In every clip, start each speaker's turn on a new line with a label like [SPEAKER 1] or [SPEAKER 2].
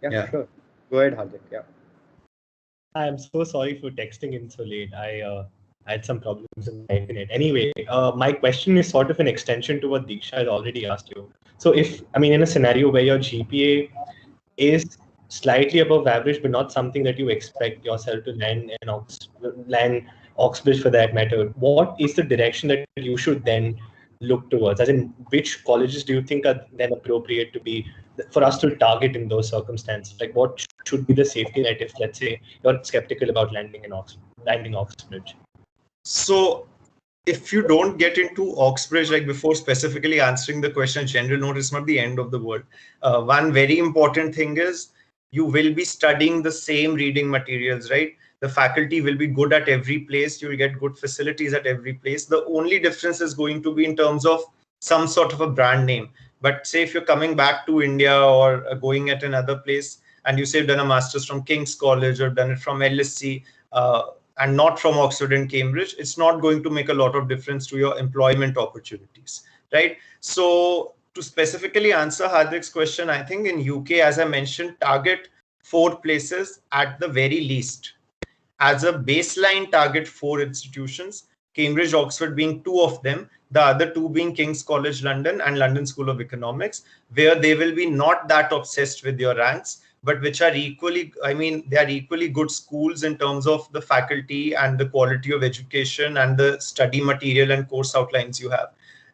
[SPEAKER 1] Yeah, sure. Go ahead, Hardik. Yeah.
[SPEAKER 2] I'm so sorry for texting in so late. I had some problems with my internet. Anyway, my question is sort of an extension to what Diksha has already asked you. So in a scenario where your GPA is slightly above average, but not something that you expect yourself to land Oxbridge for that matter, what is the direction that you should then look towards? As in, which colleges do you think are then appropriate to be for us to target in those circumstances? Like, what should be the safety net if, let's say, you're skeptical about landing Oxbridge?
[SPEAKER 3] So if you don't get into Oxbridge, like before specifically answering the question, general note is not the end of the world. One very important thing is you will be studying the same reading materials, right? The faculty will be good at every place. You will get good facilities at every place. The only difference is going to be in terms of some sort of a brand name. But say if you're coming back to India or going at another place and you say you've done a master's from King's College or done it from LSC, and not from Oxford and Cambridge, it's not going to make a lot of difference to your employment opportunities, right? So to specifically answer Hardik's question, I think in UK, as I mentioned, target 4 places at the very least. As a baseline, target 4 institutions, Cambridge, Oxford being 2 of them, the other 2 being King's College London and London School of Economics, where they will be not that obsessed with your ranks, but which are equally, they are equally good schools in terms of the faculty and the quality of education and the study material and course outlines you have.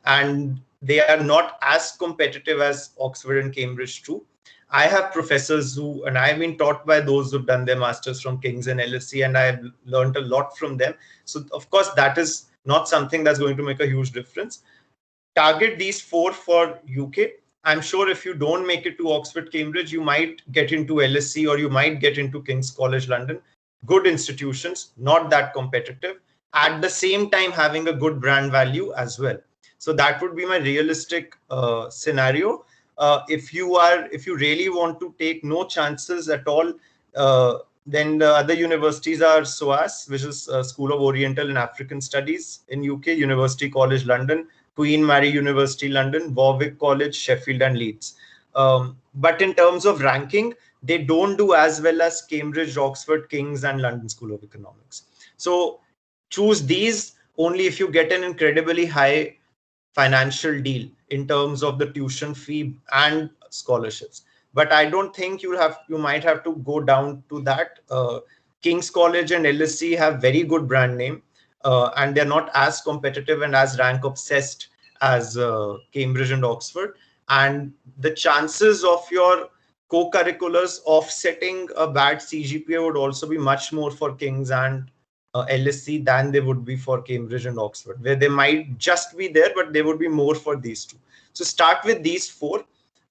[SPEAKER 3] And they are not as competitive as Oxford and Cambridge too. I have professors and I've been taught by those who've done their masters from King's and LSE, and I've learned a lot from them. So of course, that is not something that's going to make a huge difference. Target these 4 for UK. I'm sure if you don't make it to Oxford, Cambridge, you might get into LSE or you might get into King's College London. Good institutions, not that competitive. At the same time, having a good brand value as well. So that would be my realistic scenario. If you really want to take no chances at all, then the other universities are SOAS, which is School of Oriental and African Studies in UK, University College London, Queen Mary University London, Warwick College, Sheffield and Leeds. But in terms of ranking, they don't do as well as Cambridge, Oxford, King's and London School of Economics. So choose these only if you get an incredibly high financial deal in terms of the tuition fee and scholarships. But I don't think you might have to go down to that. King's College and LSE have very good brand name, and they're not as competitive and as rank obsessed as Cambridge and Oxford. And the chances of your co-curriculars offsetting a bad CGPA would also be much more for King's and LSE than they would be for Cambridge and Oxford, where they might just be there, but they would be more for these 2. So start with these 4,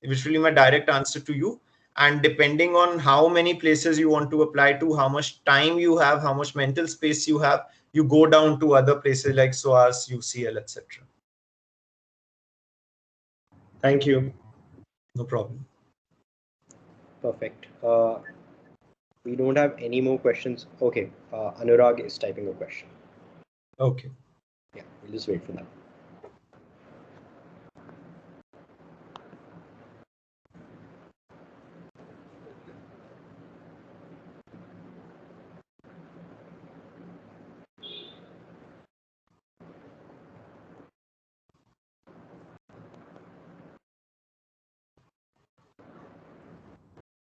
[SPEAKER 3] which will be my direct answer to you. And depending on how many places you want to apply to, how much time you have, how much mental space you have, you go down to other places like SOAS, UCL, etc.
[SPEAKER 2] Thank you.
[SPEAKER 3] No problem.
[SPEAKER 1] Perfect. We don't have any more questions. Okay, Anurag is typing a question.
[SPEAKER 3] Okay.
[SPEAKER 1] Yeah, we'll just wait for that.